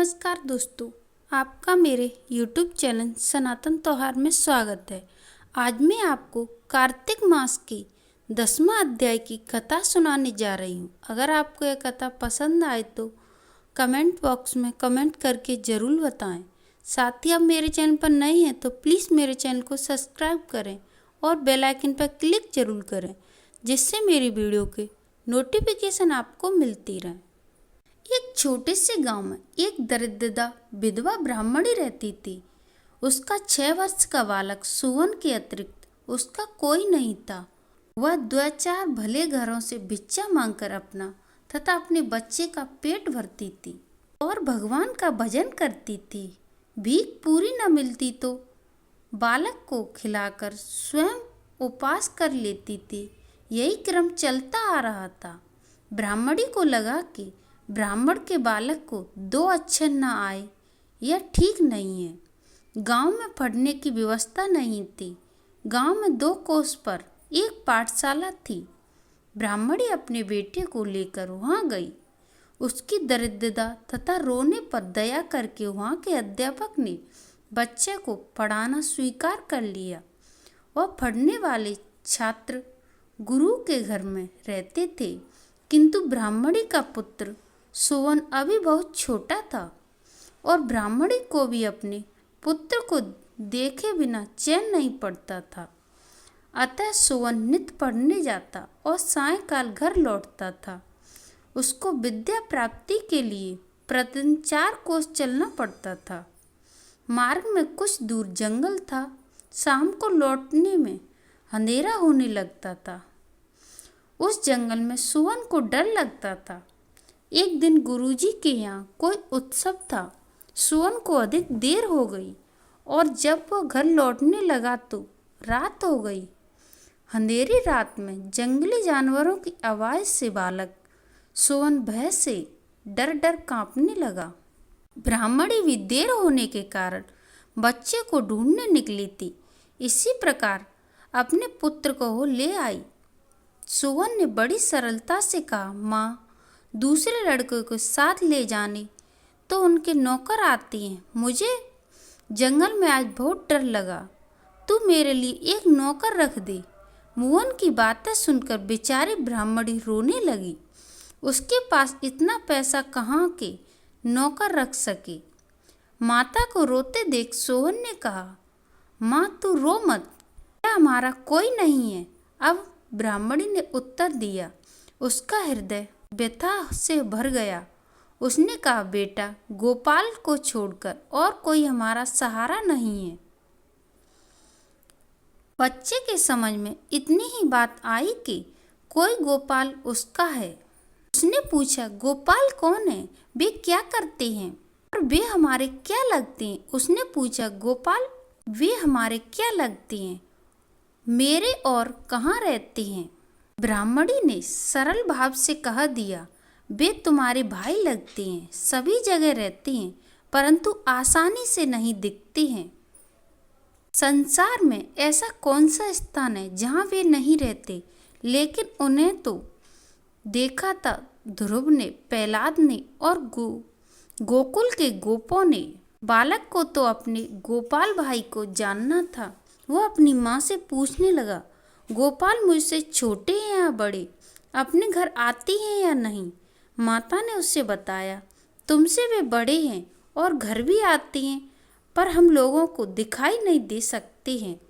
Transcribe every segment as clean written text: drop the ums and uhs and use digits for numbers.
नमस्कार दोस्तों, आपका मेरे YouTube चैनल सनातन त्योहार में स्वागत है। आज मैं आपको कार्तिक मास की 10वां अध्याय की कथा सुनाने जा रही हूँ। अगर आपको यह कथा पसंद आए तो कमेंट बॉक्स में कमेंट करके ज़रूर बताएं। साथ ही आप मेरे चैनल पर नए हैं तो प्लीज़ मेरे चैनल को सब्सक्राइब करें और बेल आइकन पर क्लिक ज़रूर करें, जिससे मेरी वीडियो के नोटिफिकेशन आपको मिलती रहे। एक छोटे से गांव में एक दरिद्रदा विधवा ब्राह्मणी रहती थी। उसका 6 वर्ष का बालक सुवन के अतिरिक्त उसका कोई नहीं था। वह 2-4 भले घरों से भिक्षा मांगकर अपना तथा अपने बच्चे का पेट भरती थी और भगवान का भजन करती थी। भीख पूरी न मिलती तो बालक को खिलाकर स्वयं उपवास कर लेती थी। यही क्रम चलता आ रहा था। ब्राह्मणी को लगा कि ब्राह्मण के बालक को 2 अक्षर न आए यह ठीक नहीं है। गांव में पढ़ने की व्यवस्था नहीं थी। गांव में 2 कोस पर एक पाठशाला थी। ब्राह्मणी अपने बेटे को लेकर वहां गई। उसकी दरिद्रता तथा रोने पर दया करके वहां के अध्यापक ने बच्चे को पढ़ाना स्वीकार कर लिया। वह पढ़ने वाले छात्र गुरु के घर में रहते थे, किंतु ब्राह्मणी का पुत्र सुवन अभी बहुत छोटा था और ब्राह्मणी को भी अपने पुत्र को देखे बिना चैन नहीं पड़ता था। अतः सुवन नित्य पढ़ने जाता और सायंकाल घर लौटता था। उसको विद्या प्राप्ति के लिए प्रतिदिन 4 कोस चलना पड़ता था। मार्ग में कुछ दूर जंगल था। शाम को लौटने में अंधेरा होने लगता था। उस जंगल में सुवन को डर लगता था। एक दिन गुरुजी के यहाँ कोई उत्सव था। सुवन को अधिक देर हो गई और जब वह घर लौटने लगा तो रात हो गई। अंधेरी रात में जंगली जानवरों की आवाज़ से बालक सुवन भय से डर डर कांपने लगा। ब्राह्मणी भी देर होने के कारण बच्चे को ढूंढने निकली थी। इसी प्रकार अपने पुत्र को वो ले आई। सुवन ने बड़ी सरलता से कहा, माँ, दूसरे लड़के को साथ ले जाने तो उनके नौकर आते हैं। मुझे जंगल में आज बहुत डर लगा। तू मेरे लिए एक नौकर रख दे। मोहन की बातें सुनकर बेचारी ब्राह्मणी रोने लगी। उसके पास इतना पैसा कहाँ के नौकर रख सके। माता को रोते देख सोहन ने कहा, माँ तू रो मत, हमारा कोई नहीं है। अब ब्राह्मणी ने उत्तर दिया। उसका हृदय व्यथा से भर गया। उसने कहा, बेटा, गोपाल को छोड़कर और कोई हमारा सहारा नहीं है। बच्चे के समझ में इतनी ही बात आई कि कोई गोपाल उसका है। उसने पूछा, गोपाल कौन है? वे क्या करते हैं और वे हमारे क्या लगते हैं? उसने पूछा, गोपाल वे हमारे क्या लगते हैं, मेरे और कहाँ रहते हैं? ब्राह्मणी ने सरल भाव से कह दिया, वे तुम्हारे भाई लगते हैं, सभी जगह रहते हैं, परंतु आसानी से नहीं दिखते हैं। संसार में ऐसा कौन सा स्थान है जहाँ वे नहीं रहते? लेकिन उन्हें तो देखा था ध्रुव ने, प्रहलाद ने और गोकुल के गोपों ने। बालक को तो अपने गोपाल भाई को जानना था। वो अपनी माँ से पूछने लगा, गोपाल मुझसे छोटे हैं या बड़े? अपने घर आते हैं या नहीं? माता ने उससे बताया, तुमसे वे बड़े हैं और घर भी आते हैं, पर हम लोगों को दिखाई नहीं दे सकते हैं।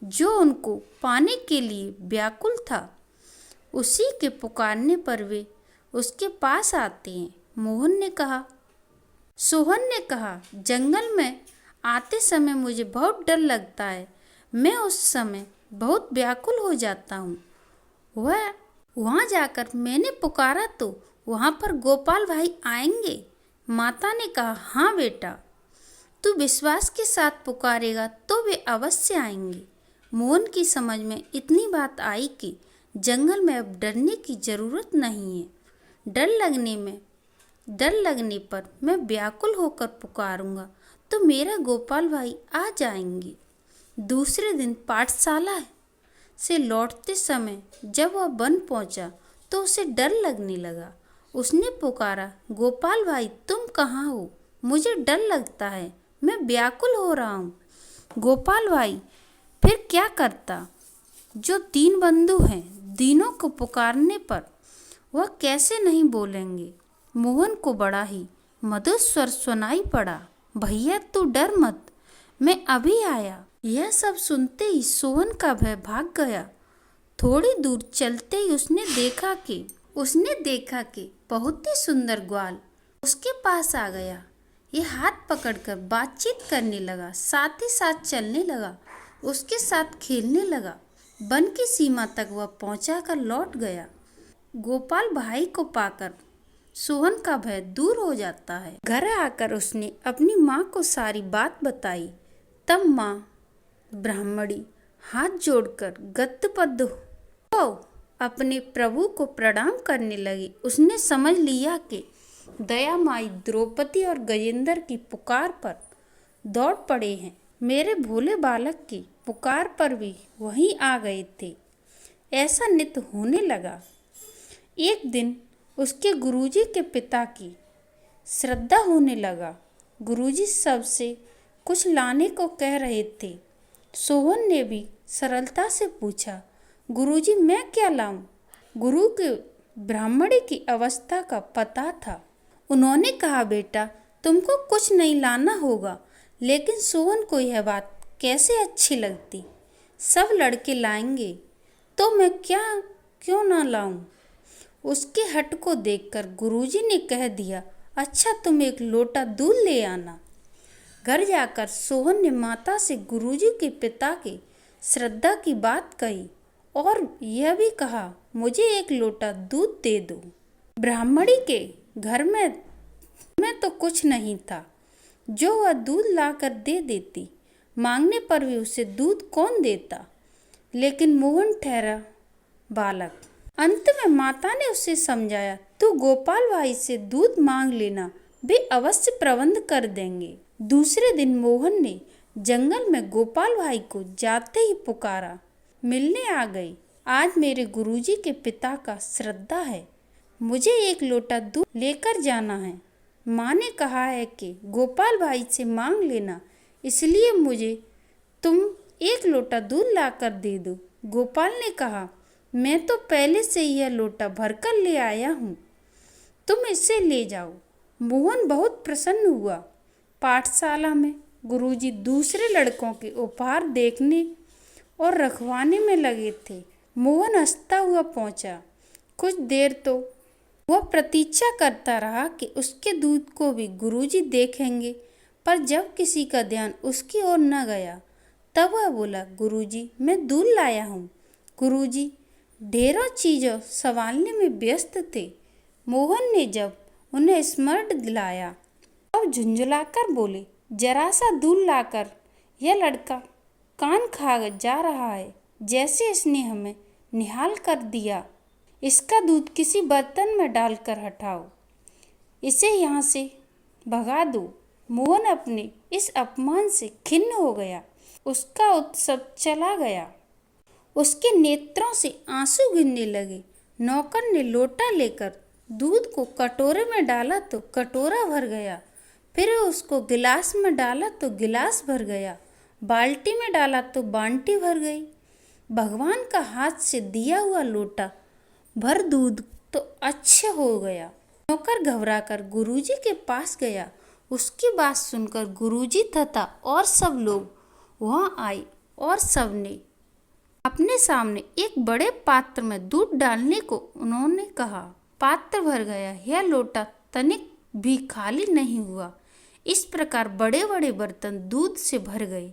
जो उनको पाने के लिए व्याकुल था, उसी के पुकारने पर वे उसके पास आते हैं। सोहन ने कहा, जंगल में आते समय मुझे बहुत डर लगता है। मैं उस समय बहुत व्याकुल हो जाता हूँ। वहाँ जाकर मैंने पुकारा तो वहाँ पर गोपाल भाई आएंगे। माता ने कहा, हाँ बेटा, तू विश्वास के साथ पुकारेगा तो वे अवश्य आएंगे। मोहन की समझ में इतनी बात आई कि जंगल में अब डरने की जरूरत नहीं है। डर लगने पर मैं व्याकुल होकर पुकारूंगा तो मेरा गोपाल भाई आ जाएंगे। दूसरे दिन पाठशाला से लौटते समय जब वह वन पहुंचा तो उसे डर लगने लगा। उसने पुकारा, गोपाल भाई तुम कहाँ हो? मुझे डर लगता है, मैं व्याकुल हो रहा हूँ। गोपाल भाई फिर क्या करता? जो दीन बंधु हैं, दीनों को पुकारने पर वह कैसे नहीं बोलेंगे? मोहन को बड़ा ही मधुर स्वर सुनाई पड़ा, भैया तू डर मत, मैं अभी आया। यह सब सुनते ही सोहन का भय भाग गया। थोड़ी दूर चलते ही उसने देखा कि बहुत ही सुंदर ग्वाल उसके पास आ गया। ये हाथ पकड़कर बातचीत करने लगा, साथ ही साथ चलने लगा, उसके साथ खेलने लगा। वन की सीमा तक वह पहुंचा कर लौट गया। गोपाल भाई को पाकर सोहन का भय दूर हो जाता है। घर आकर उसने अपनी माँ को सारी बात बताई। तब माँ ब्राह्मणी हाथ जोड़कर गद्गद हो अपने प्रभु को प्रणाम करने लगी। उसने समझ लिया कि दया माई द्रौपदी और गजेंद्र की पुकार पर दौड़ पड़े हैं। मेरे भोले बालक की पुकार पर भी वहीं आ गए थे। ऐसा नित्य होने लगा। एक दिन उसके गुरुजी के पिता की श्रद्धा होने लगा। गुरुजी सबसे कुछ लाने को कह रहे थे। सोहन ने भी सरलता से पूछा, गुरुजी मैं क्या लाऊं? गुरु के ब्राह्मणी की अवस्था का पता था। उन्होंने कहा, बेटा तुमको कुछ नहीं लाना होगा। लेकिन सोहन को यह बात कैसे अच्छी लगती। सब लड़के लाएंगे तो मैं क्यों ना लाऊं? उसके हट को देखकर गुरुजी ने कह दिया, अच्छा तुम एक लोटा दूध ले आना। घर जाकर सोहन ने माता से गुरुजी के पिता के श्रद्धा की बात कही और यह भी कहा, मुझे एक लोटा दूध दे दो। ब्राह्मणी के घर में तो कुछ नहीं था जो वह दूध लाकर दे देती। मांगने पर भी उसे दूध कौन देता? लेकिन मोहन ठहरा बालक। अंत में माता ने उसे समझाया, तू गोपाल भाई से दूध मांग लेना, वे अवश्य प्रबंध कर देंगे। दूसरे दिन मोहन ने जंगल में गोपाल भाई को जाते ही पुकारा, मिलने आ गई। आज मेरे गुरुजी के पिता का श्रद्धा है, मुझे एक लोटा दूध लेकर जाना है। माँ ने कहा है कि गोपाल भाई से मांग लेना, इसलिए मुझे तुम एक लोटा दूध लाकर दे दो। गोपाल ने कहा, मैं तो पहले से यह लोटा भरकर ले आया हूँ, तुम इसे ले जाओ। मोहन बहुत प्रसन्न हुआ। पाठशाला में गुरुजी दूसरे लड़कों के उपहार देखने और रखवाने में लगे थे। मोहन हंसता हुआ पहुंचा। कुछ देर तो वह प्रतीक्षा करता रहा कि उसके दूध को भी गुरुजी देखेंगे, पर जब किसी का ध्यान उसकी ओर न गया तब वह बोला, गुरुजी मैं दूध लाया हूँ। गुरुजी ढेरों चीज़ों संभालने में व्यस्त थे। मोहन ने जब उन्हें स्मरण दिलाया तब झुंझुलाकर बोले, जरा सा दूध लाकर यह लड़का कान खा जा रहा है, जैसे इसने हमें निहाल कर दिया। इसका दूध किसी बर्तन में डालकर हटाओ, इसे यहाँ से भगा दो। मोहन अपने इस अपमान से खिन्न हो गया। उसका उत्सव चला गया। उसके नेत्रों से आंसू गिरने लगे। नौकर ने लोटा लेकर दूध को कटोरे में डाला तो कटोरा भर गया। फिर उसको गिलास में डाला तो गिलास भर गया। बाल्टी में डाला तो बाल्टी भर गई। भगवान का हाथ से दिया हुआ लोटा भर दूध तो अच्छा हो गया। नौकर घबराकर गुरुजी के पास गया। उसकी बात सुनकर गुरुजी तथा और सब लोग वहाँ आए और सबने अपने सामने एक बड़े पात्र में दूध डालने को उन्होंने कहा। पात्र भर गया। यह लोटा तनिक भी खाली नहीं हुआ। इस प्रकार बड़े बड़े बर्तन दूध से भर गए।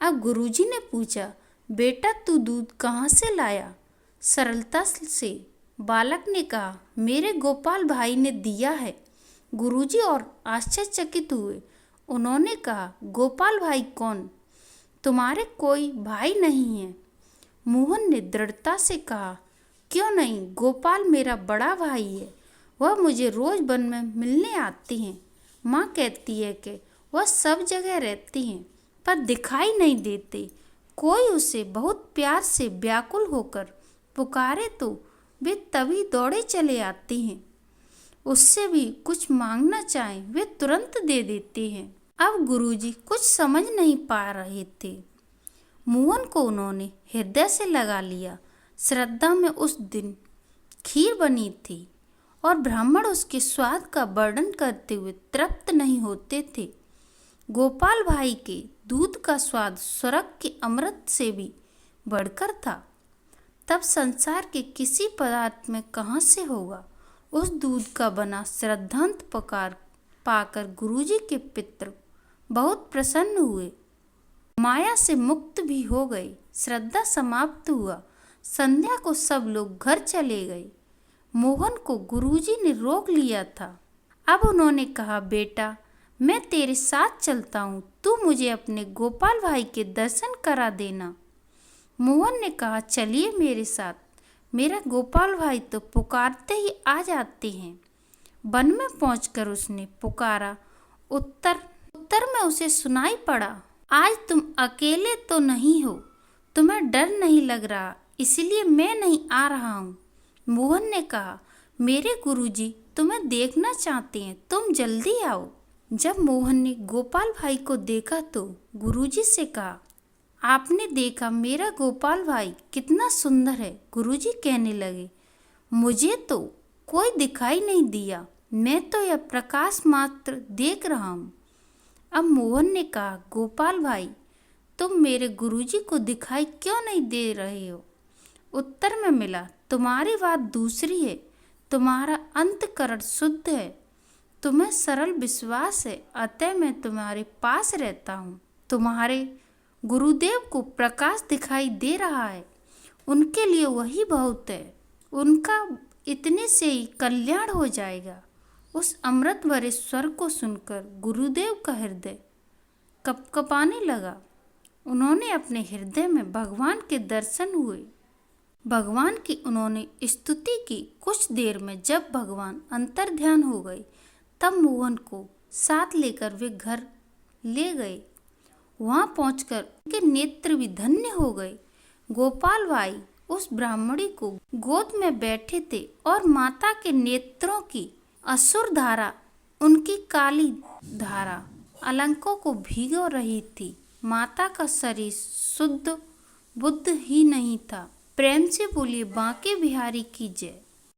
अब गुरुजी ने पूछा, बेटा तू दूध कहाँ से लाया? सरलता से बालक ने कहा, मेरे गोपाल भाई ने दिया है। गुरुजी और आश्चर्यचकित हुए। उन्होंने कहा, गोपाल भाई कौन? तुम्हारे कोई भाई नहीं है? मोहन ने दृढ़ता से कहा, क्यों नहीं, गोपाल मेरा बड़ा भाई है। वह मुझे रोज वन में मिलने आती हैं। माँ कहती है कि वह सब जगह रहती हैं पर दिखाई नहीं देते। कोई उसे बहुत प्यार से व्याकुल होकर पुकारे तो वे तभी दौड़े चले आती हैं। उससे भी कुछ मांगना चाहें वे तुरंत दे देते हैं। अब गुरुजी कुछ समझ नहीं पा रहे थे। मोहन को उन्होंने हृदय से लगा लिया। श्रद्धा में उस दिन खीर बनी थी और ब्राह्मण उसके स्वाद का वर्णन करते हुए तृप्त नहीं होते थे। गोपाल भाई के दूध का स्वाद स्वर्ग के अमृत से भी बढ़कर था। तब संसार के किसी पदार्थ में कहाँ से होगा। उस दूध का बना श्रद्धांत पकार पाकर गुरुजी के पितृ बहुत प्रसन्न हुए। माया से मुक्त भी हो गए। श्रद्धा समाप्त हुआ। संध्या को सब लोग घर चले गए। मोहन को गुरुजी ने रोक लिया था। अब उन्होंने कहा, बेटा मैं तेरे साथ चलता हूँ, तू मुझे अपने गोपाल भाई के दर्शन करा देना। मोहन ने कहा, चलिए मेरे साथ, मेरा गोपाल भाई तो पुकारते ही आ जाते हैं। वन में पहुंचकर उसने पुकारा। उत्तर में उसे सुनाई पड़ा, आज तुम अकेले तो नहीं हो, तुम्हें डर नहीं लग रहा, इसलिए मैं नहीं आ रहा हूँ। मोहन ने कहा, मेरे गुरुजी तुम्हें देखना चाहते हैं, तुम जल्दी आओ। जब मोहन ने गोपाल भाई को देखा तो गुरुजी से कहा, आपने देखा मेरा गोपाल भाई कितना सुंदर है। गुरुजी कहने लगे, मुझे तो कोई दिखाई नहीं दिया, मैं तो यह प्रकाश मात्र देख रहा हूँ। अब मोहन ने कहा, गोपाल भाई तुम मेरे गुरुजी को दिखाई क्यों नहीं दे रहे हो। उत्तर में मिला, तुम्हारी बात दूसरी है, तुम्हारा अंतकरण शुद्ध है, तुम्हें सरल विश्वास है, अतः मैं तुम्हारे पास रहता हूँ। तुम्हारे गुरुदेव को प्रकाश दिखाई दे रहा है, उनके लिए वही बहुत है, उनका इतने से ही कल्याण हो जाएगा। उस अमृत भरे स्वर को सुनकर गुरुदेव का हृदय कपकपाने लगा। उन्होंने अपने हृदय में भगवान के दर्शन हुए। भगवान की उन्होंने स्तुति की। कुछ देर में जब भगवान अंतर ध्यान हो गए तब मोहन को साथ लेकर वे घर ले गए। वहां पहुंचकर उनके नेत्र भी धन्य हो गए। गोपाल भाई उस ब्राह्मणी को गोद में बैठे थे और माता के नेत्रों की असुर धारा, उनकी काली धारा अलंकों को भिगो रही थी। माता का शरीर शुद्ध बुद्ध ही नहीं था। प्रेम से बोलिए बांके बिहारी की जय।